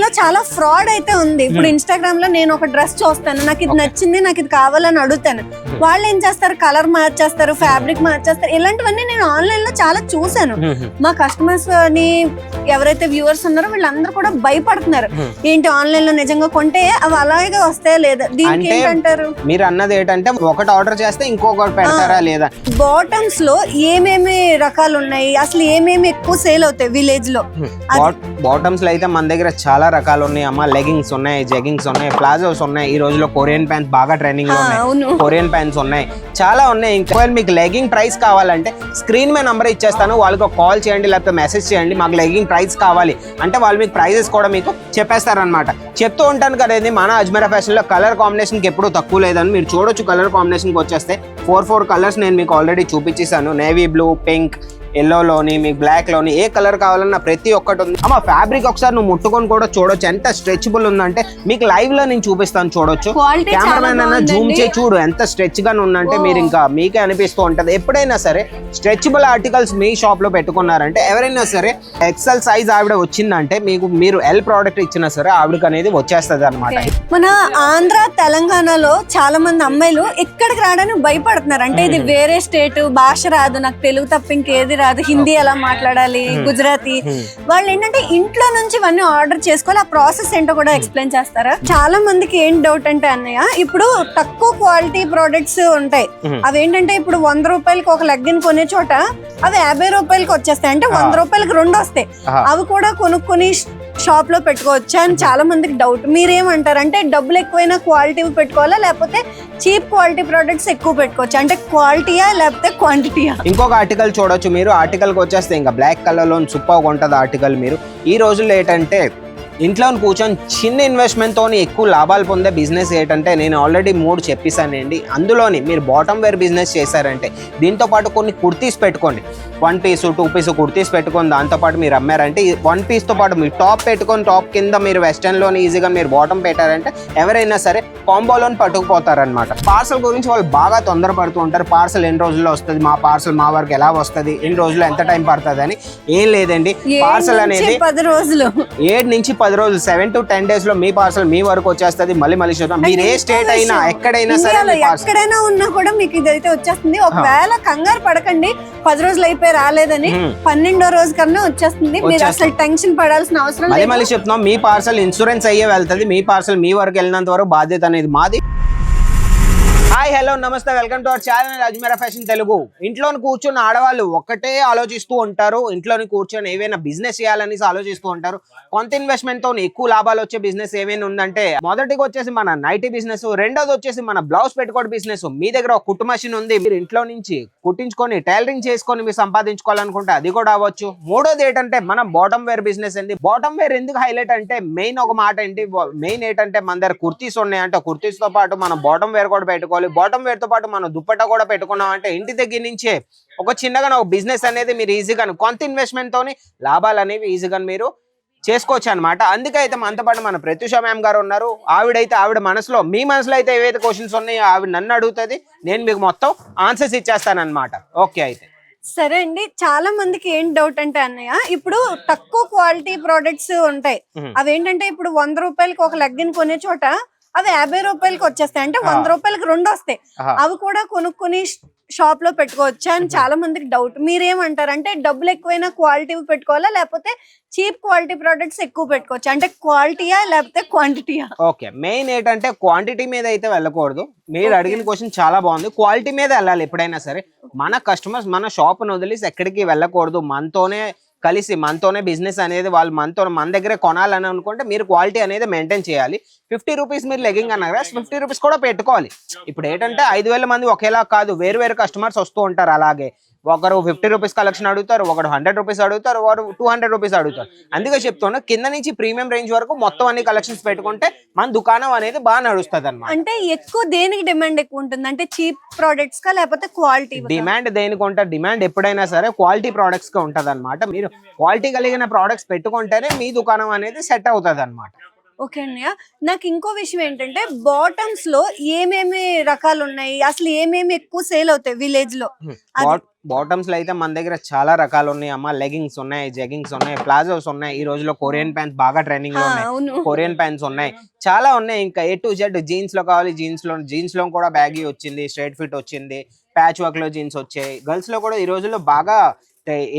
లో చాలా ఫ్రాడ్ అయితే ఉంది. ఇప్పుడు ఇన్స్టాగ్రామ్ లో నేను ఒక డ్రెస్ చూస్తాను, నాకు ఇది నచ్చింది, నాకు ఇది కావాలని అడుగుతాను. వాళ్ళు ఏం చేస్తారు, కలర్ మార్చేస్తారు, ఫ్యాబ్రిక్ మార్చేస్తారు. ఇలాంటివన్నీ నేను ఆన్లైన్ లో చాలా చూసాను. మా కస్టమర్స్ అని ఎవరైతే వ్యూవర్స్ ఉన్నారో వీళ్ళందరూ కూడా భయపడుతున్నారు. ఏంటి ఆన్లైన్ లో నిజంగా కొంటే అవి అలాగే వస్తాయా లేదా, దీనికి ఏంటంటారు? మీరు అన్నది ఏంటంటే ఒకటి ఆర్డర్ చేస్తే ఇంకొకటి పెడతారా లేదా? బాటమ్స్ లో ఏమేమి రకాలు ఉన్నాయి, అసలు ఏమేమి ఎక్కువ సేల్ అవుతాయి విలేజ్ లో? బాటమ్స్ లో అయితే మన దగ్గర చాలా రకాలు ఉన్నాయి అమ్మా. లెగింగ్స్ ఉన్నాయి, జెగింగ్స్ ఉన్నాయి, ప్లాజోస్ ఉన్నాయి. ఈ రోజులో కొరియన్ ప్యాంట్స్ బాగా ట్రెండింగ్ లో ఉన్నాయి. కొరియన్ ప్యాంట్స్ ఉన్నాయి, చాలా ఉన్నాయి. ఇంకా మీకు లెగింగ్ ప్రైస్ కావాలంటే స్క్రీన్ మీద నంబర్ ఇచ్చేస్తాను, వాళ్ళకి కాల్ చేయండి లేకపోతే మెసేజ్ చేయండి, మాకు లెగింగ్ ప్రైస్ కావాలి అంటే వాళ్ళు మీకు ప్రైజెస్ కూడా మీకు చెప్పేస్తారనమాట. చెప్తూ ఉంటాను కదండి, మన అజ్మీరా ఫ్యాషన్ లో కలర్ కాంబినేషన్ కి ఎప్పుడు తక్కువ లేదని మీరు చూడొచ్చు. కలర్ కాంబినేషన్ కి వచ్చేస్తే 4 కలర్స్ నేను మీకు ఆల్రెడీ చూపించేసాను. నేవీ బ్లూ, పింక్, ఎల్లోలోని, మీకు బ్లాక్ లోని ఏ కలర్ కావాలన్నా ప్రతి ఒక్కటి ఉంది అమ్మ. ఫ్యాబ్రిక్ ఒకసారి నువ్వు ముట్టుకొని కూడా చూడొచ్చు ఎంత స్ట్రెచబుల్ ఉందంటే. మీకు లైవ్ లో నేను చూపిస్తాను, చూడొచ్చు. కెమెరామెన్ అన్న జూమ్ చేసి చూడు ఎంత స్ట్రెచ్ గా ఉందంటే మీరు ఇంకా మీకే అనిపిస్తూ ఉంటది. ఎప్పుడైనా సరే స్ట్రెచబుల్ ఆర్టికల్స్ మీ షాప్ లో పెట్టుకున్నారంటే ఎవరైనా సరే ఎక్సెల్ సైజ్ ఆవిడ వచ్చిందంటే మీరు ఎల్ ప్రోడక్ట్ ఇచ్చినా సరే ఆవిడకి అనేది వచ్చేస్తుంది అనమాట. మన ఆంధ్ర తెలంగాణలో చాలా మంది అమ్మాయిలు ఇక్కడికి రావడానికి భయపడుతున్నారు. అంటే ఇది వేరే స్టేట్, భాష రాదు, నాకు తెలుగు తప్ప ఇంకేది రాదు, హిందీ ఎలా మాట్లాడాలి, గుజరాతీ. వాళ్ళు ఏంటంటే ఇంట్లో నుంచి ఇవన్నీ ఆర్డర్ చేసుకోవాలి. ఆ ప్రాసెస్ ఏంటో కూడా ఎక్స్ప్లెయిన్ చేస్తారా? చాలా మందికి ఏం డౌట్ అంటే అన్నయ్య, ఇప్పుడు తక్కువ క్వాలిటీ ప్రొడక్ట్స్ ఉంటాయి. అవి ఏంటంటే ఇప్పుడు 100 రూపాయలకి ఒక లెగ్గిన్ కొనే చోట అవి 50 రూపాయలకి వచ్చేస్తాయి. అంటే 100 రూపాయలకి 2 వస్తాయి. అవి కూడా కొనుక్కొని షాప్ లో పెట్టుకోవచ్చు అని చాలా మందికి డౌట్. మీరేమంటారు? అంటే డబ్బులు ఎక్కువైనా క్వాలిటీ పెట్టుకోవాలా లేకపోతే చీప్ క్వాలిటీ ప్రొడక్ట్స్ ఎక్కువ పెట్టుకోవచ్చు? అంటే క్వాలిటీయా లేకపోతే క్వాంటిటీయా? ఇంకొక ఆర్టికల్ చూడొచ్చు మీరు. ఆర్టికల్ కి వచ్చేస్తే ఇంకా బ్లాక్ కలర్ లో సూపర్ ఉంటుంది ఆర్టికల్. మీరు ఈ రోజుల్లో ఏంటంటే ఇంట్లో కూర్చొని చిన్న ఇన్వెస్ట్మెంట్ తోని ఎక్కువ లాభాలు పొందే బిజినెస్ ఏంటంటే నేను ఆల్రెడీ 3 చెప్పేసానండి. అందులోని మీరు బాటమ్ వేర్ బిజినెస్ చేశారంటే దీంతో పాటు కొన్ని కుర్తీస్ పెట్టుకోండి, 1 పీస్ 2 పీస్ కుర్తీస్ పెట్టుకొని దాంతోపాటు మీరు అమ్మారంటే 1 పీస్తో పాటు మీరు టాప్ పెట్టుకొని టాప్ కింద మీరు వెస్టర్న్లోని ఈజీగా మీరు బాటమ్ పెట్టారంటే ఎవరైనా సరే కాంబోలోని పట్టుకుపోతారనమాట. పార్సల్ గురించి వాళ్ళు బాగా తొందరపడుతూ ఉంటారు. పార్సల్ ఎన్ని రోజుల్లో వస్తుంది, మా పార్సల్ మా వరకు ఎలా వస్తుంది, ఎన్ని రోజుల్లో ఎంత టైం పడుతుంది అని. ఏం లేదండి, పార్సల్ అనేది 10 రోజులు 7 నుంచి 10 రోజులు 7 to 10 days లో మీ పార్సల్ మీ వరకు వచ్చేస్తుంది. మళ్ళీ చూద్దాం, మీరు ఏ స్టేట్ అయినా ఎక్కడైనా సరే ఎక్కడైనా ఉన్నా కూడా మీకు ఇదైతే వచ్చేస్తుంది. ఒకవేళ కంగారు పడకండి, 10 రోజులు అయిపోయి రాలేదని, 12వ రోజు కన్నా వచ్చేస్తుంది. మీరు అసలు టెన్షన్ పడాల్సిన అవసరం లేదు. మళ్ళీ చెప్తున్నాం, మీ పార్సల్ ఇన్సూరెన్స్ అయ్యే వెళ్తుంది. మీ పార్సల్ మీ వరకు వెళ్ళినంత వరకు బాధ్యత అనేది మాది. హాయ్ హలో నమస్తే, welcome to our channel Ajmeera fashion Telugu. ఇంట్లోని కూర్చొని ఆడవాళ్ళు ఒక్కటే ఆలోచిస్తూ ఉంటారు. ఇంట్లోని కూర్చొని ఏవైనా బిజినెస్ చేయాలని ఆలోచిస్తూ ఉంటారు. కొంత ఇన్వెస్ట్మెంట్ తో ఎక్కువ లాభాలు వచ్చే బిజినెస్ ఏమైనా ఉందంటే మొదటికి వచ్చేసి మన నైటీ బిజినెస్, రెండోది వచ్చేసి మన బ్లౌజ్ పెట్టుకోవడం బిజినెస్. మీ దగ్గర ఒక కుట్టు మెషిన్ ఉంది, మీరు ఇంట్లో నుంచి కుట్టించుకొని టైలరింగ్ చేసుకొని మీరు సంపాదించుకోవాలనుకుంటే అది కూడా అవ్వచ్చు. మూడోది ఏంటంటే మనం బాటమ్ వేర్ బిజినెస్ అండి. బాటమ్ వేర్ ఎందుకు హైలైట్ అంటే మెయిన్ ఒక మాట ఏంటి, మెయిన్ ఏంటంటే మన దగ్గర కుర్తీస్ ఉన్నాయంటే కుర్తీస్ తో పాటు మనం బాటమ్ వేర్ కూడా పెట్టుకోవాలి. బాటమ్ వేర్ తో పాటు మనం దుప్పట్టా కూడా పెట్టుకున్నాం అంటే ఇంటి దగ్గర నుంచే ఒక చిన్నగా ఒక బిజినెస్ అనేది మీరు ఈజీగా కొంత ఇన్వెస్ట్మెంట్ తోని లాభాలు అనేవి ఈజీగా మీరు చేసుకోవచ్చు అనమాట. అందుకైతే మనతో పాటు మన ప్రత్యూష మ్యామ్ గారు ఉన్నారు. ఆవిడ మనసులో మీ మనసులో అయితే ఏవైతే క్వశ్చన్స్ ఉన్నాయో ఆవిడ నన్ను అడుగుతుంది, నేను మీకు మొత్తం ఆన్సర్స్ ఇచ్చేస్తాను అనమాట. ఓకే, అయితే సరే అండి. చాలా మందికి ఏం డౌట్ అంటే అన్నయ్య, ఇప్పుడు తక్కువ క్వాలిటీ ప్రొడక్ట్స్ ఉంటాయి. అవేంటంటే ఇప్పుడు 100 రూపాయలకి ఒక లెగ్గిన్ కొనే చోట అవి 50 రూపాయలకి వచ్చేస్తాయి. అంటే 100 రూపాయలకి 2 వస్తాయి. అవి కూడా కొనుక్కొని షాప్ లో పెట్టుకోవచ్చు అని చాలా మందికి డౌట్. మీరేమంటారు? అంటే డబ్బులు ఎక్కువైనా క్వాలిటీ పెట్టుకోవాలా లేకపోతే చీప్ క్వాలిటీ ప్రొడక్ట్స్ ఎక్కువ పెట్టుకోవచ్చు? అంటే క్వాలిటీయా లేకపోతే క్వాంటిటీయా? ఓకే, మెయిన్ ఏంటంటే క్వాంటిటీ మీద అయితే వెళ్ళకూడదు. మీరు అడిగిన క్వశ్చన్ చాలా బాగుంది. క్వాలిటీ మీద వెళ్ళాలి ఎప్పుడైనా సరే. మన కస్టమర్స్ మన షాప్ ను వదిలేసి ఎక్కడికి వెళ్ళకూడదు. మనతోనే కలిసి మనతోనే బిజినెస్ అనేది వాళ్ళు మన దగ్గరే కొనాలని అనుకుంటే మీరు క్వాలిటీ అనేది మెయింటైన్ చేయాలి. 50 రూపీస్ మీరు లెగ్గింగ్ అన్నారు, 50 రూపీస్ కూడా పెట్టుకోవాలి. ఇప్పుడు ఏంటంటే 5,000 మంది ఒకేలా కాదు, వేరు కస్టమర్స్ వస్తూ ఉంటారు. అలాగే ఒకరు 50 రూపీస్ కలెక్షన్ అడుగుతారు, ఒకరు 100 రూపీస్ అడుగుతారు, ఒకరు 200 రూపీస్ అడుగుతారు. అందుకే చెప్తున్నా, కింద నుంచి ప్రీమియం రేంజ్ వరకు మొత్తం అన్ని కలెక్షన్స్ పెట్టుకుంటే మన దుకాణం అనేది బాగా నడుస్తుంది అనమాట. అంటే ఎక్కువ దేనికి డిమాండ్ ఎక్కువ ఉంటుంది? అంటే చీప్ ప్రొడక్ట్స్ కా లేకపోతే క్వాలిటీ? డిమాండ్ దేనికి ఉంటుంది? డిమాండ్ ఎప్పుడైనా సరే క్వాలిటీ ప్రొడక్ట్స్ కి ఉంటది అనమాట. మీరు క్వాలిటీ కలిగిన ప్రొడక్ట్స్ పెట్టుకుంటేనే మీ దుకాణం అనేది సెట్ అవుతుంది అనమాట. ఓకే అన్నయ్య, నాకు ఇంకో విషయం ఏంటంటే బాటమ్స్ లో ఏమేమి రకాలు ఉన్నాయి, అసలు ఏమేమి ఎక్కువ సేల్ అవుతాయి విలేజ్ లో? బాటమ్స్ లో అయితే మన దగ్గర చాలా రకాలు ఉన్నాయి అమ్మ. లెగింగ్స్ ఉన్నాయి, జెగింగ్స్ ఉన్నాయి, ప్లాజోస్ ఉన్నాయి. ఈ రోజులో కొరియన్ ప్యాంట్స్ బాగా ట్రెండింగ్ లో ఉన్నాయి. అవును. కొరియన్ ప్యాంట్స్ ఉన్నాయి, చాలా ఉన్నాయి. ఇంకా A to Z జీన్స్ లో కావాలి, జీన్స్ లో కూడా బ్యాగీ వచ్చింది, స్ట్రైట్ ఫిట్ వచ్చింది, ప్యాచ్ వర్క్ లో జీన్స్ వచ్చాయి. గర్ల్స్ లో కూడా ఈ రోజుల్లో బాగా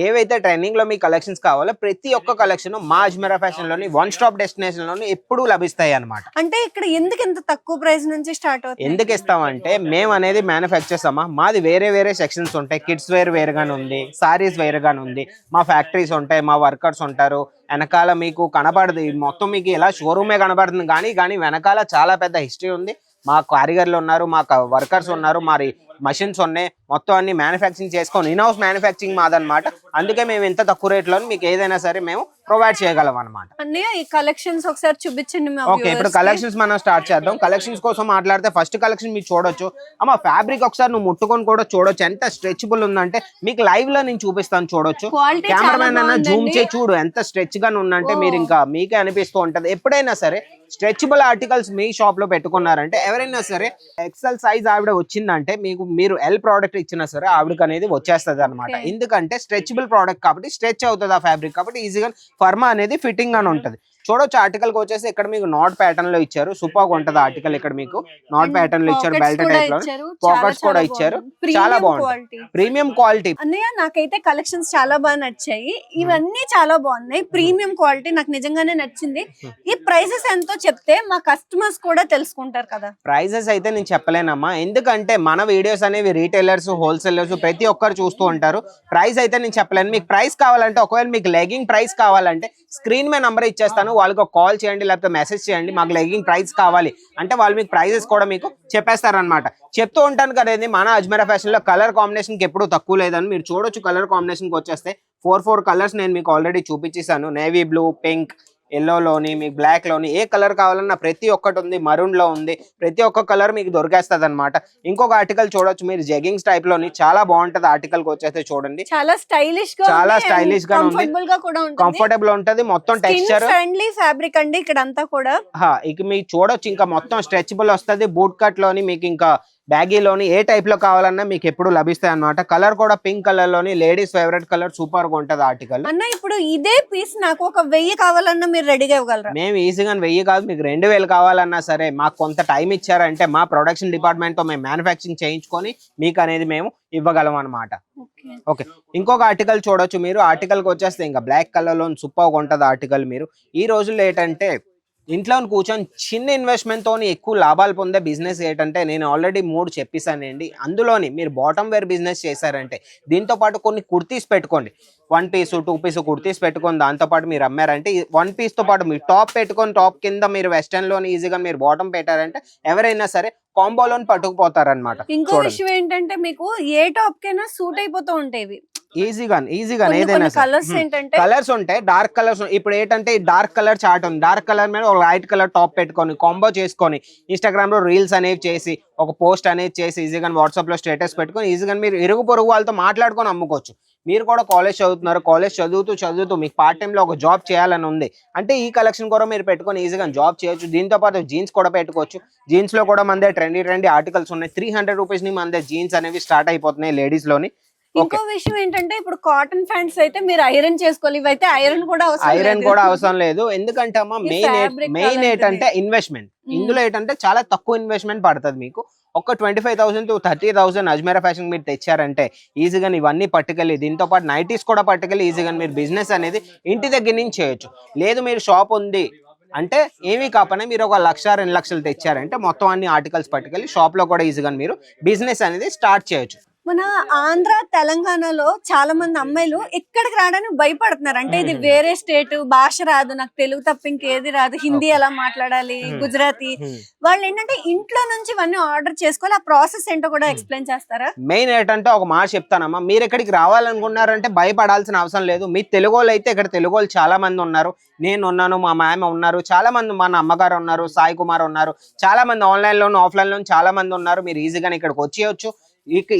ఏవైతే ట్రెండింగ్ లో మీ కలెక్షన్స్ కావాలో ప్రతి ఒక్క కలెక్షన్ మా అజ్మీరా ఫ్యాషన్ లోని వన్ స్టాప్ డెస్టినేషన్ లోని ఎప్పుడు లభిస్తాయి అన్నమాట. అంటే ఇక్కడ ఎందుకు ఇంత తక్కువ ప్రైస్ నుంచి స్టార్ట్ అవుతుంది? ఎందుకు ఇస్తామంటే మేము అనేది మ్యానుఫ్యాక్చర్స్ అమ్మా. మాది వేరే వేరే సెక్షన్స్ ఉంటాయి. కిడ్స్ వేర్ వేరుగానే ఉంది, సారీస్ వేరుగానే ఉంది. మా ఫ్యాక్టరీస్ ఉంటాయి, మా వర్కర్స్ ఉంటారు. వెనకాల మీకు కనబడదు, మొత్తం మీకు ఇలా షోరూమే కనబడుతుంది కానీ వెనకాల చాలా పెద్ద హిస్టరీ ఉంది. మా కారిగర్లు ఉన్నారు, మా వర్కర్స్ ఉన్నారు, మరి మషిన్స్ ఉన్నాయి. మొత్తం అన్ని మ్యానుఫ్యాక్చరింగ్ చేసుకొని ఇన్ హౌస్ మ్యానుఫ్యాక్చరింగ్ మాదనమాట. అందుకే మేము ఇంత తక్కువ రేట్లో మీకు ఏదైనా సరే మేము ప్రొవైడ్ చేయగలం అనమాట. అన్నయ్య ఈ కలెక్షన్స్ ఒకసారి చూపించండి. ఓకే, ఇప్పుడు కలెక్షన్స్ మనం స్టార్ట్ చేద్దాం. కలెక్షన్స్ కోసం మాట్లాడితే ఫస్ట్ కలెక్షన్ మీరు చూడొచ్చు అమ్మ. ఫ్యాబ్రిక్ ఒకసారి నువ్వు ముట్టుకొని కూడా చూడొచ్చు ఎంత స్ట్రెచబుల్ ఉందంటే. మీకు లైవ్ లో నేను చూపిస్తాను, చూడొచ్చు. కెమెరామెన్ అన్న జూమ్ చేసి చూడు ఎంత స్ట్రెచ్ గా ఉందంటే మీరు ఇంకా మీకే అనిపిస్తూ ఉంటది. ఎప్పుడైనా సరే స్ట్రెచబుల్ ఆర్టికల్స్ మీ షాప్ లో పెట్టుకున్నారంటే ఎవరైనా సరే ఎక్సెల్ సైజ్ ఆవిడ వచ్చిందంటే మీరు ఎల్ ప్రోడక్ట్ ఇచ్చినా సరే ఆవిడకి అనేది వచ్చేస్తుంది అనమాట. ఎందుకంటే స్ట్రెచబుల్ ప్రోడక్ట్ కాబట్టి స్ట్రెచ్ అవుతుంది ఆ ఫ్యాబ్రిక్ కాబట్టి ఈజీగా ఫర్మా అనేది ఫిట్టింగ్ అని ఉంటది. చూడొచ్చు ఆర్టికల్ కి వచ్చేసి ఇక్కడ మీకు నాట్ ప్యాటర్న్ లో ఇచ్చారు. సూపర్ ఉంటది ఆర్టికల్. ఇక్కడ మీకు నాట్ ప్యాటర్న్ లో ఇచ్చారు, బెల్ట్ టైప్ లో పాకెట్స్ కూడా ఇచ్చారు. చాలా బాగుంది, ప్రీమియం క్వాలిటీ. అన్నయ్య నాకైతే కలెక్షన్స్ చాలా బాగా నచ్చాయి. ఇవన్నీ చాలా బాగున్నాయి, ప్రీమియం క్వాలిటీ నాకు నిజంగానే నచ్చింది. ఈ ప్రైసెస్ ఎంతో చెప్తే మా కస్టమర్స్ కూడా తెలుసుకుంటారు కదా. ప్రైసెస్ అయితే నేను చెప్పలేనమ్మా, ఎందుకంటే మన వీడియోస్ అనేవి రీటైలర్స్, హోల్సేలర్స్ ప్రతి ఒక్కరు చూస్తూ ఉంటారు. ప్రైస్ అయితే నేను చెప్పలేను. మీకు ప్రైస్ కావాలంటే, ఒకవేళ మీకు లెగింగ్ ప్రైస్ కావాలంటే స్క్రీన్ మీద నంబర్ ఇచ్చేస్తాను, వాళ్ళకి ఒక కాల్ చేయండి లేకపోతే మెసేజ్ చేయండి. మాకు లెగింగ్ ప్రైస్ కావాలి అంటే వాళ్ళు మీకు ప్రైజెస్ కూడా మీకు చెప్పేస్తారనమాట. చెప్తూ ఉంటాను కదండి, మన అజ్మీరా ఫ్యాషన్ లో కలర్ కాంబినేషన్ కి ఎప్పుడు తక్కువ లేదని మీరు చూడొచ్చు. కలర్ కాంబినేషన్ కి వచ్చేస్తే 4 కలర్స్ నేను మీకు ఆల్రెడీ చూపించేసాను. నేవీ బ్లూ, పింక్, ఎల్లోలోని, మీకు బ్లాక్ లోని ఏ కలర్ కావాలన్నా ప్రతి ఒక్కటి ఉంది. మరూన్ లో ఉంది, ప్రతి ఒక్క కలర్ మీకు దొరికేస్తుంది అనమాట. ఇంకొక ఆర్టికల్ చూడొచ్చు మీరు, జెగింగ్స్ టైప్ లోని చాలా బాగుంటది. ఆర్టికల్ కి వచ్చేస్తే చూడండి, చాలా స్టైలిష్ గా ఉంది, కంఫర్టబుల్ ఉంటది. మొత్తం టెక్స్చర్ ఫ్రెండ్లీ ఫ్యాబ్రిక్ అండి ఇక్కడ అంతా కూడా. ఇక మీకు చూడొచ్చు, ఇంకా మొత్తం స్ట్రెచబుల్ వస్తుంది. బూట్ కట్ లోని మీకు ఇంకా బ్యాగీలోని ఏ టైప్ లో కావాలన్నా మీకు ఎప్పుడు లభిస్తాయి అన్నమాట. కలర్ కూడా పింక్ కలర్ లోని లేడీస్ ఫేవరెట్ కలర్, సూపర్ గా ఉంటది ఆర్టికల్. అన్న ఇప్పుడు ఇదే పీస్ నాకు ఒక 1000 కావాలన్నా మీరు రెడీగా ఇవ్వగలరా? మేము ఈజీగా 1000 కాదు, మీకు 2000 కావాలన్నా సరే మాకు కొంత టైం ఇచ్చారంటే మా ప్రొడక్షన్ డిపార్ట్మెంట్ తో మేము మ్యానుఫ్యాక్చరింగ్ చేయించుకొని మీకు అనేది మేము ఇవ్వగలం అనమాట. ఓకే, ఇంకొక ఆర్టికల్ చూడొచ్చు మీరు. ఆర్టికల్ కి వచ్చేస్తే ఇంకా బ్లాక్ కలర్ లో సూపర్ గా ఉంటది ఆర్టికల్. మీరు ఈ రోజుల్లో ఏంటంటే ఇంట్లో కూర్చొని చిన్న ఇన్వెస్ట్మెంట్ తోని ఎక్కువ లాభాలు పొందే బిజినెస్ ఏంటంటే నేను ఆల్రెడీ 3 చెప్పేసానండి. అందులోని మీరు బాటమ్ వేర్ బిజినెస్ చేశారంటే దీంతో పాటు కొన్ని కుర్తీస్ పెట్టుకోండి. 1 పీస్ 2 పీస్ కుర్తీస్ పెట్టుకొని దాంతో పాటు మీరు అమ్మారంటే 1 పీస్ తో పాటు మీరు టాప్ పెట్టుకొని టాప్ కింద మీరు వెస్టర్న్ లోని ఈజీగా మీరు బాటమ్ పెట్టారంటే ఎవరైనా సరే కాంబోలోని పట్టుకుపోతారనమాట. ఇంకో విషయం ఏంటంటే మీకు ఏ టాప్ కైనా సూట్ అయిపోతూ ఉంటాయి ఈజీగా ఏదైనా కలర్స్ ఉంటాయి. డార్క్ కలర్స్ ఇప్పుడు ఏంటంటే డార్క్ కలర్ చార్ట్ ఉంది, డార్క్ కలర్ మీద ఒక లైట్ కలర్ టాప్ పెట్టుకొని కాంబో చేసుకొని ఇన్స్టాగ్రామ్ లో రీల్స్ అనేవి చేసి ఒక పోస్ట్ అనేది చేసి ఈజీగా వాట్సాప్ లో స్టేటస్ పెట్టుకొని ఈజీగా మీరు ఇరుగు పొరుగు వాళ్ళతో మాట్లాడుకొని అమ్ముకోవచ్చు. మీరు కూడా కాలేజ్ చదువుతున్నారు, కాలేజ్ చదువుతూ మీకు పార్ట్ టైం లో ఒక జాబ్ చేయాలని ఉంది అంటే ఈ కలెక్షన్ కూడా మీరు పెట్టుకొని ఈజీగా జాబ్ చేయొచ్చు. దీంతో పాటు జీన్స్ కూడా పెట్టుకోవచ్చు. జీన్స్ లో కూడా మన దగ్గర ట్రెండీ ఆర్టికల్స్ ఉన్నాయి. 300 రూపీస్ ని మన దగ్గర జీన్స్ అనేవి స్టార్ట్ అయిపోతున్నాయి లేడీస్ లోని. ఇంకో విషయం ఏంటంటే ఇప్పుడు కాటన్ ప్యాంట్స్ అయితే మీరు ఐరన్ చేసుకోవాలి, ఇవైతే ఐరన్ కూడా అవసరం లేదు. ఎందుకంటే అమ్మా మెయిన్ ఏంటంటే ఇన్వెస్ట్మెంట్. ఇందులో ఏంటంటే చాలా తక్కువ ఇన్వెస్ట్మెంట్ పడుతుంది. మీకు ఒక 25,000 to 30,000 అజ్మీరా ఫ్యాషన్ మీరు తెచ్చారంటే ఈజీగా ఇవన్నీ పట్టుకెళ్ళి దీంతో పాటు నైటీస్ కూడా పట్టుకెళ్ళి ఈజీగా మీరు బిజినెస్ అనేది ఇంటి దగ్గర నుంచి చేయొచ్చు. లేదు మీరు షాప్ ఉంది అంటే ఏమీ కాకపోయినా మీరు 1 లక్ష 2 లక్షలు తెచ్చారంటే మొత్తం అన్ని ఆర్టికల్స్ పట్టుకెళ్ళి షాప్ లో కూడా ఈజీగా మీరు బిజినెస్ అనేది స్టార్ట్ చేయొచ్చు. మన ఆంధ్ర తెలంగాణలో చాలా మంది అమ్మాయిలు ఇక్కడికి రావడానికి భయపడుతున్నారు. అంటే ఇది వేరే స్టేట్, భాష రాదు, నాకు తెలుగు తప్ప ఇంకేది రాదు, హిందీ ఎలా మాట్లాడాలి, గుజరాతీ. వాళ్ళు ఏంటంటే ఇంట్లో నుంచి ఇవన్నీ ఆర్డర్ చేసుకోవాలి. ఆ ప్రాసెస్ ఏంటో కూడా ఎక్స్ప్లెయిన్ చేస్తారా? మెయిన్ ఏంటంటే ఒక మాట చెప్తానమ్మా, మీరు ఇక్కడికి రావాలనుకున్నారంటే భయపడాల్సిన అవసరం లేదు. మీ తెలుగు వాళ్ళు అయితే ఇక్కడ తెలుగు వాళ్ళు చాలా మంది ఉన్నారు. నేను ఉన్నాను, మా మామ ఉన్నారు, చాలా మంది మన అమ్మగారు ఉన్నారు, సాయి కుమార్ ఉన్నారు, చాలా మంది ఆన్లైన్ లోను ఆఫ్లైన్ లోను చాలా మంది ఉన్నారు. మీరు ఈజీగా ఇక్కడికి వచ్చేయచ్చు.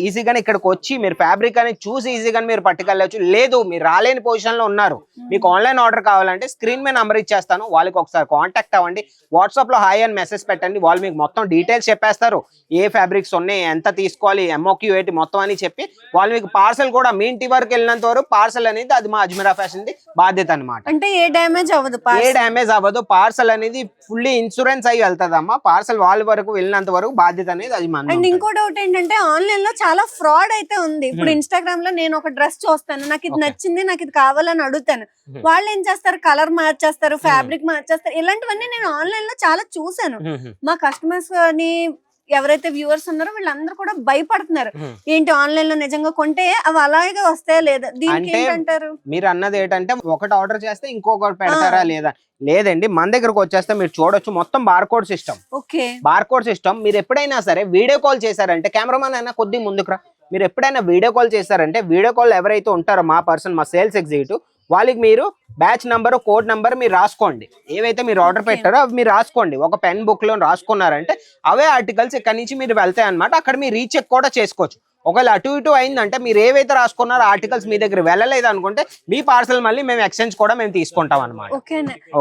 ఈజీగానే ఇక్కడికి వచ్చి మీరు ఫ్యాబ్రిక్ అనేది చూసి ఈజీగా మీరు పట్టుకెళ్ళచ్చు. లేదు మీరు రాలేని పొజిషన్ లో ఉన్నారు, మీకు ఆన్లైన్ ఆర్డర్ కావాలంటే స్క్రీన్ మీద నంబర్ ఇచ్చేస్తాను, వాళ్ళకి ఒకసారి కాంటాక్ట్ అవ్వండి. వాట్సాప్ లో హాయ్ అని మెసేజ్ పెట్టండి, వాళ్ళు మీకు మొత్తం డీటెయిల్స్ చెప్పేస్తారు. ఏ ఫ్యాబ్రిక్స్ ఉన్నాయి, ఎంత తీసుకోవాలి, ఎంఓక్యూ ఏంటి మొత్తం అని చెప్పి వాళ్ళు మీకు పార్సల్ కూడా మీ ఇంటి వరకు వెళ్ళినంత వరకు పార్సల్ అనేది అది మా అజ్మీరా ఫ్యాషన్ ది బాధ్యత అనమాట. అంటే ఏ డ్యామేజ్ అవ్వదు, పార్సల్ అనేది ఫుల్లీ ఇన్సూరెన్స్ అయ్యి వెళ్తదమ్మా. పార్సల్ వాళ్ళ వరకు వెళ్ళినంత వరకు బాధ్యత అనేది అది మన. అండ్ ఇంకో డౌట్ ఏంటంటే ఆన్లైన్ లో చాలా ఫ్రాడ్ అయితే ఉంది. ఇప్పుడు ఇన్స్టాగ్రామ్ లో నేను ఒక డ్రెస్ చూస్తాను, నాకు ఇది నచ్చింది, నాకు ఇది కావాలని అడుగుతాను, వాళ్ళు ఏం చేస్తారు, కలర్ మార్చేస్తారు, ఫ్యాబ్రిక్ మార్చేస్తారు. ఇలాంటివన్నీ నేను ఆన్లైన్ లో చాలా చూసాను. మా కస్టమర్స్ అని ఎవరైతే వ్యూవర్స్ ఉన్నారో వీళ్ళందరూ కూడా భయపడుతున్నారు, ఏంటి ఆన్లైన్ లో నిజంగా కొంటే అవి అలాగే వస్తాయా లేదా, దీనికి ఏంటంటారు? మీరు అన్నది ఏంటంటే ఒకటి ఆర్డర్ చేస్తే ఇంకొకటి పెడతారా లేదా? లేదండి, మన దగ్గరకు వచ్చేస్తే మీరు చూడొచ్చు మొత్తం బార్కోడ్ సిస్టమ్. Barcode system. మీరు ఎప్పుడైనా సరే వీడియో కాల్ చేశారంటే, కెమెరామెన్ అయినా కొద్దిగా ముందుకురా, మీరు ఎప్పుడైనా వీడియో కాల్ చేశారంటే వీడియో కాల్ ఎవరైతే ఉంటారో మా పర్సన్, మా సేల్స్ ఎగ్జిక్యూటివ్, వాళ్ళకి మీరు బ్యాచ్ నంబర్, కోడ్ నంబర్ మీరు రాసుకోండి. ఏవైతే మీరు ఆర్డర్ పెట్టారో అవి మీరు రాసుకోండి. ఒక పెన్ బుక్ లో రాసుకున్నారంటే అవే ఆర్టికల్స్ ఇక్కడ నుంచి మీరు వెళ్తాయి అనమాట. అక్కడ మీరు రీచెక్ కూడా చేసుకోవచ్చు. ఒకవేళ అటు ఇటు అయిందంటే మీరు ఏవైతే రాసుకున్నారో ఆర్టికల్స్ మీ దగ్గర వెళ్ళలేదు అనుకుంటే మీ పార్సల్ మళ్ళీ మేము ఎక్స్చేంజ్ కూడా మేము తీసుకుంటాం అనమాట.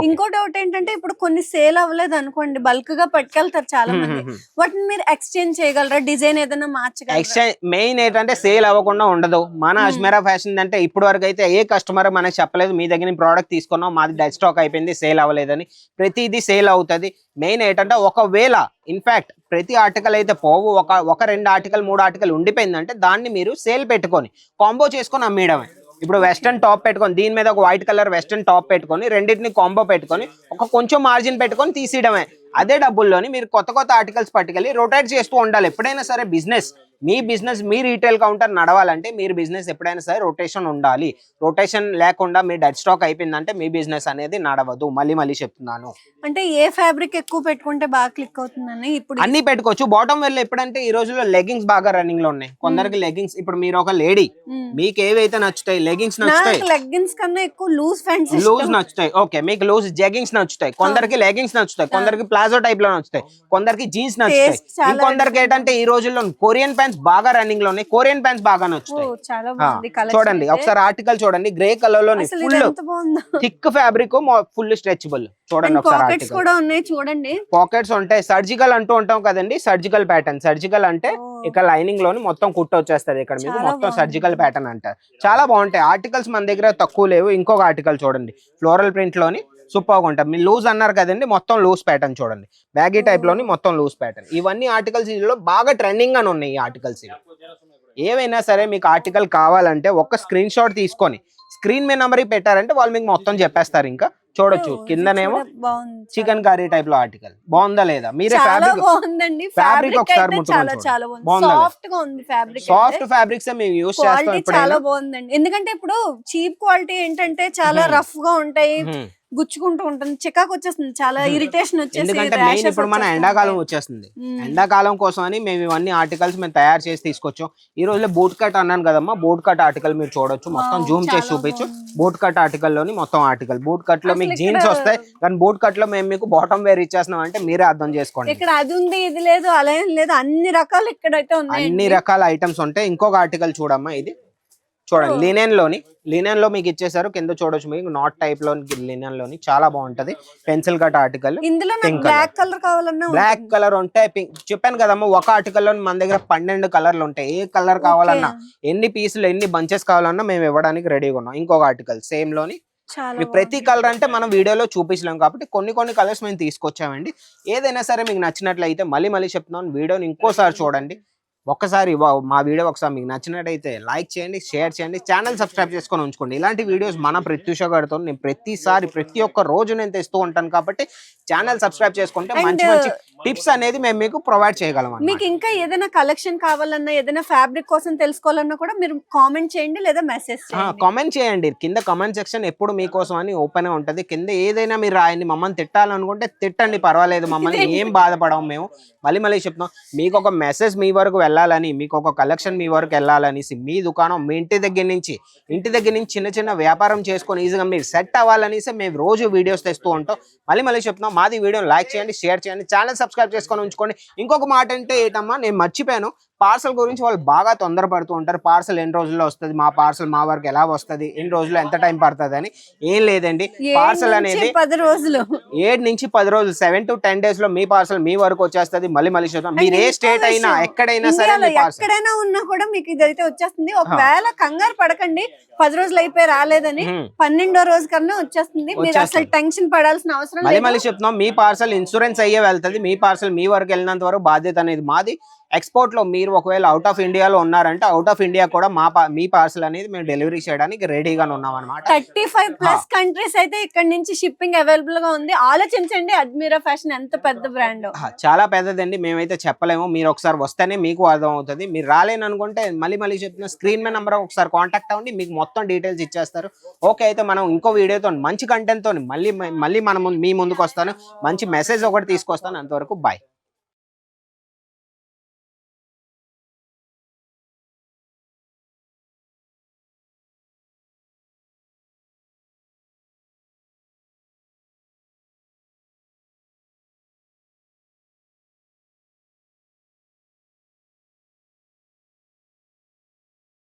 ఇంకో డౌట్ ఏంటంటే ఇప్పుడు కొన్ని సేల్ అవ్వలేదు అనుకోండి, బల్క్ గా పట్టుకెళ్తారు చాలా మంది, వాటిని మీరు ఎక్స్చేంజ్ చేయగలరా? డిజైన్ ఏదైనా మార్చగలరా? ఎక్స్చేంజ్ మెయిన్ ఏంటంటే సేల్ అవ్వకుండా ఉండదు. మన అజ్మీరా ఫ్యాషన్ అంటే ఇప్పటి వరకు అయితే ఏ కస్టమర్ మనకి చెప్పలేదు మీ దగ్గర ప్రోడక్ట్ తీసుకున్నాం, మాది డెడ్ స్టాక్ అయిపోయింది, సేల్ అవ్వలేదని. ప్రతిదీ సేల్ అవుతుంది. మెయిన్ ఏంటంటే ఒకవేళ ఇన్ఫాక్ట్ ప్రతి ఆర్టికల్ అయితే పోవు, ఒక 2 ఆర్టికల్ 3 ఆర్టికల్ ఉండిపోయిందంటే దాన్ని మీరు సేల్ పెట్టుకొని కాంబో చేసుకొని అమ్మేయడమే. ఇప్పుడు వెస్టర్న్ టాప్ పెట్టుకొని దీని మీద ఒక వైట్ కలర్ వెస్టర్న్ టాప్ పెట్టుకొని రెండింటిని కాంబో పెట్టుకొని కొంచెం మార్జిన్ పెట్టుకొని తీసేయడమే. అదే డబ్బుల్లోని మీరు కొత్త ఆర్టికల్స్ పట్టుకెళ్ళి రొటేట్ చేస్తూ ఉండాలి. ఎప్పుడైనా సరే మీ బిజినెస్ మీ రీటైల్ కౌంటర్ నడవాలంటే మీరు బిజినెస్ ఎప్పుడైనా సరే రొటేషన్ ఉండాలి. రొటేషన్ లేకుండా మీ డెడ్ స్టాక్ అయిపోయిందంటే మీ బిజినెస్ అనేది నడవదు. మళ్ళీ చెప్తున్నాను. అంటే ఏ ఫ్యాబ్రిక్ ఎక్కువ పెట్టుకుంటే బాగా క్లిక్ అవుతుందని ఇప్పుడు అన్ని పెట్టుకోవచ్చు. బాటమ్ వేర్ ఎప్పుడంటే ఈ రోజుల్లో లెగ్గింగ్స్ బాగా రన్నింగ్ లో ఉన్నాయి. కొందరికి లెగ్గింగ్స్, ఇప్పుడు మీరు ఒక లేడీ, మీకు ఏవైతే నచ్చుతాయి, లెగ్గింగ్స్ నచ్చుతాయి, లెగ్గింగ్స్ కన్నా ఎక్కువ లూజ్ ప్యాంట్స్ నచ్చుతాయి. ఓకే, మీకు లూజ్ జెగ్గింగ్స్ నచ్చుతాయి, కొందరికి లెగ్గింగ్స్ నచ్చుతాయి, కొందరికి ప్లాజో టైప్ లో నచ్చుతాయి, కొందరికి జీన్స్ నచ్చుతాయి, ఇంకొందరికి ఏంటంటే ఈ రోజుల్లో కొరియన్ ప్యాంట్స్ బాగా రన్నింగ్ లో ఉన్నాయి. కొరియన్ ప్యాంట్స్ బాగా నచ్చుతాయి. చూడండి ఒకసారి ఆర్టికల్ చూడండి, గ్రే కలర్ లో full thick fabric, full stretchable. చూడండి ఒకసారి ఆర్టికల్ కూడా ఉన్నాయి చూడండి. పాకెట్స్ ఉంటాయి. సర్జికల్ అంటూ ఉంటాం కదండి, సర్జికల్ ప్యాటర్న్. సర్జికల్ అంటే ఇక్కడ లైనింగ్ లోని మొత్తం కుట్ట వచ్చేస్తుంది. ఇక్కడ మీకు మొత్తం సర్జికల్ ప్యాటర్న్ అంటారు. చాలా బాగుంటాయి ఆర్టికల్స్. మన దగ్గర తక్కువ లేవు. ఇంకొక ఆర్టికల్ చూడండి, ఫ్లోరల్ ప్రింట్ లోని సూపర్ గా ఉంటాయి. మీరు లూజ్ అన్నారు కదండి, మొత్తం లూజ్ ప్యాటర్న్ చూడండి, బ్యాగీ టైప్ లోని మొత్తం లూజ్ ప్యాటర్న్. ఇవన్నీ ఆర్టికల్స్ ఇందులో బాగా ట్రెండింగ్ గానే ఉన్నాయి. ఈ ఆర్టికల్స్ ఏవైనా సరే మీకు ఆర్టికల్ కావాలంటే ఒక స్క్రీన్ షాట్ తీసుకొని స్క్రీన్ మీద నెంబర్ పెట్టారంటే వాళ్ళు మీకు మొత్తం చెప్పేస్తారు. ఇంకా చూడొచ్చు కిందనేమో చికెన్ కర్రీ టైప్ లో ఆర్టికల్. బాగుందా లేదా? మీరే ఫ్యాబ్రిక్ ఒకసారి ముట్టుకోండి. సాఫ్ట్ ఫ్యాబ్రిక్స్ మేము యూస్ చేస్తాం. చాలా బాగుందండి. ఎందుకంటే ఇప్పుడు చీప్ క్వాలిటీ ఏంటంటే చాలా రఫ్ గా ఉంటాయి, గుచ్చుకుంటూ ఉంటుంది, చికాకు వచ్చేస్తుంది, చాలా ఇరిటేషన్ వచ్చేసి. ఎందుకంటే మెయిన్ ఇప్పుడు మన ఎండాకాలం వచ్చేస్తుంది. ఎండాకాలం కోసం అని మేము ఇవన్నీ ఆర్టికల్స్ మేము తయారు చేసి తీసుకొచ్చాం. ఈ రోజులో బూట్ కట్ అన్నాను కదమ్మా, బూట్ కట్ ఆర్టికల్ మీరు చూడొచ్చు. మొత్తం జూమ్ చేసి చూపించు. బూట్ కట్ ఆర్టికల్ లోని మొత్తం ఆర్టికల్. బూట్ కట్ లో మీకు జీన్స్ వస్తాయి, కానీ బూట్ కట్ లో మేము మీకు బాటమ్ వేర్ ఇచ్చేస్తున్నాం అంటే మీరే అర్థం చేసుకోండి. ఇక్కడ అది ఉంది, ఇది లేదు, అలా ఏం లేదు, అన్ని రకాలు ఇక్కడైతే ఉన్నాయి, అన్ని రకాల ఐటమ్స్ ఉంటాయి. ఇంకొక ఆర్టికల్ చూడమ్మా, ఇది చూడండి, లినెన్ లో మీకు ఇచ్చేసారు. కింద చూడొచ్చు మీకు నాట్ టైప్ లో లినెన్ లోని చాలా బాగుంటది. Pencil cut article. Black colour ఉంటాయి, పింక్. చెప్పాను కదమ్మా, ఒక ఆర్టికల్ లో మన దగ్గర 12 కలర్లు ఉంటాయి. ఏ కలర్ కావాలన్నా, ఎన్ని పీసులు ఎన్ని బంచెస్ కావాలన్నా మేము ఇవ్వడానికి రెడీగా ఉన్నాం. ఇంకొక ఆర్టికల్ సేమ్ లోని మీకు ప్రతి కలర్ అంటే మనం వీడియోలో చూపించలేం కాబట్టి కొన్ని కలర్స్ మేము తీసుకొచ్చామండి. ఏదైనా సరే మీకు నచ్చినట్లయితే మళ్ళీ చెప్తున్నాను, వీడియోని ఇంకోసారి చూడండి. ఒక్కసారి మా వీడియో ఒకసారి మీకు నచ్చినట్టయితే లైక్ చేయండి, షేర్ చేయండి, ఛానల్ సబ్స్క్రైబ్ చేసుకొని ఉంచుకోండి. ఇలాంటి వీడియోస్ మన ప్రత్యూష గారితో నేను ప్రతి ఒక్క రోజు నేను తెస్తూ ఉంటాను కాబట్టి ఛానల్ సబ్స్క్రైబ్ చేసుకుంటే మంచి టిప్స్ అనేది మేము మీకు ప్రొవైడ్ చేయగలం. మీకు ఇంకా ఏదైనా కలెక్షన్ కావాలన్నా, ఏదైనా ఫ్యాబ్రిక్ కోసం తెలుసుకోవాలన్నా కూడా మీరు కామెంట్ చేయండి లేదా మెసేజ్ చేయండి. కామెంట్ చేయండి కింద. కామెంట్ సెక్షన్ ఎప్పుడు మీకోసం అని ఓపెన్ గా ఉంటది. కింద ఏదైనా మీరు రాయండి. మమ్మల్ని తిట్టాలనుకుంటే తిట్టండి, పర్వాలేదు. మమ్మల్ని ఏం బాధపడము మేము. మళ్ళీ చెప్తున్నాం, మీకు ఒక మెసేజ్ మీ వరకు వెళ్ళాలని, మీకు ఒక కలెక్షన్ మీ వరకు వెళ్ళాలని, మీ దుకాణం మీ ఇంటి దగ్గర నుంచి చిన్న వ్యాపారం చేసుకొని ఈజీగా మీరు సెట్ అవ్వాలనేసి మేము రోజు వీడియోస్ తెస్తూ ఉంటాం. మళ్ళీ చెప్తున్నాం, మాది వీడియోని లైక్ చేయండి, షేర్ చేయండి, ఛానల్ సబ్స్క్రైబ్ చేసుకొని ఉంచుకోండి. ఇంకొక మాట అంటే ఏంటమ్మా, నేను మర్చిపోయాను, పార్సల్ గురించి వాళ్ళు బాగా తొందరపడుతూ ఉంటారు. పార్సల్ ఎన్ని రోజుల్లో వస్తుంది, మా పార్సల్ మా వరకు ఎలా వస్తుంది, ఎన్ని రోజుల్లో ఎంత టైం పడుతుంది అని. ఏం లేదండి, పార్సల్ అనేది 10 రోజులు 7 నుంచి 10 రోజులు 7 to 10 days లో మీ పార్సల్ మీ వరకు వచ్చేస్తుంది. మళ్ళీ చెప్తాం, మీరు ఏ స్టేట్ అయినా ఎక్కడైనా సరే మీ పార్సల్ ఎక్కడైనా ఉన్నా కూడా మీకు ఇదైతే వచ్చేస్తుంది. ఒకవేళ కంగారు పడకండి 10 రోజులు అయిపోయి రాలేదని, 12వ రోజు కన్నా వచ్చేస్తుంది. మీరు అసలు టెన్షన్ పడాల్సిన అవసరం లేదు. మళ్ళీ చెప్తున్నాం, మీ పార్సల్ ఇన్సూరెన్స్ అయ్యే వెళ్తుంది. మీ పార్సల్ మీ వరకు వెళ్ళినంత వరకు బాధ్యత అనేది మాది. ఎక్స్పోర్ట్ లో మీరు ఒకవేళ అవుట్ ఆఫ్ ఇండియాలో ఉన్నారంటే అవుట్ ఆఫ్ ఇండియా కూడా మీ పార్సల్ అనేది మేము డెలివరీ చేయడానికి రెడీగా ఉన్నాం అనమాట. 35+ కంట్రీస్ అయితే ఇక్కడ నుంచి షిప్పింగ్ అవైలబుల్ గా ఉంది. ఆలోచించండి, అజ్మీరా ఫ్యాషన్ ఎంత పెద్ద బ్రాండ్. చాలా పెద్దదండి, మేమైతే చెప్పలేము. మీరు ఒకసారి వస్తేనే మీకు అర్థం అవుతుంది. మీరు రాలేని అనుకుంటే మళ్ళీ చెప్తున్నా, స్క్రీన్ మీద నెంబర్ ఒకసారి కాంటాక్ట్ అవ్వండి, మీకు మొత్తం డీటెయిల్స్ ఇచ్చేస్తారు. ఓకే, అయితే మనం ఇంకో వీడియోతో మంచి కంటెంట్ తో మళ్ళీ మనం మీ ముందుకు వస్తాను. మంచి మెసేజ్ ఒకటి తీసుకొస్తాను. అంతవరకు బాయ్.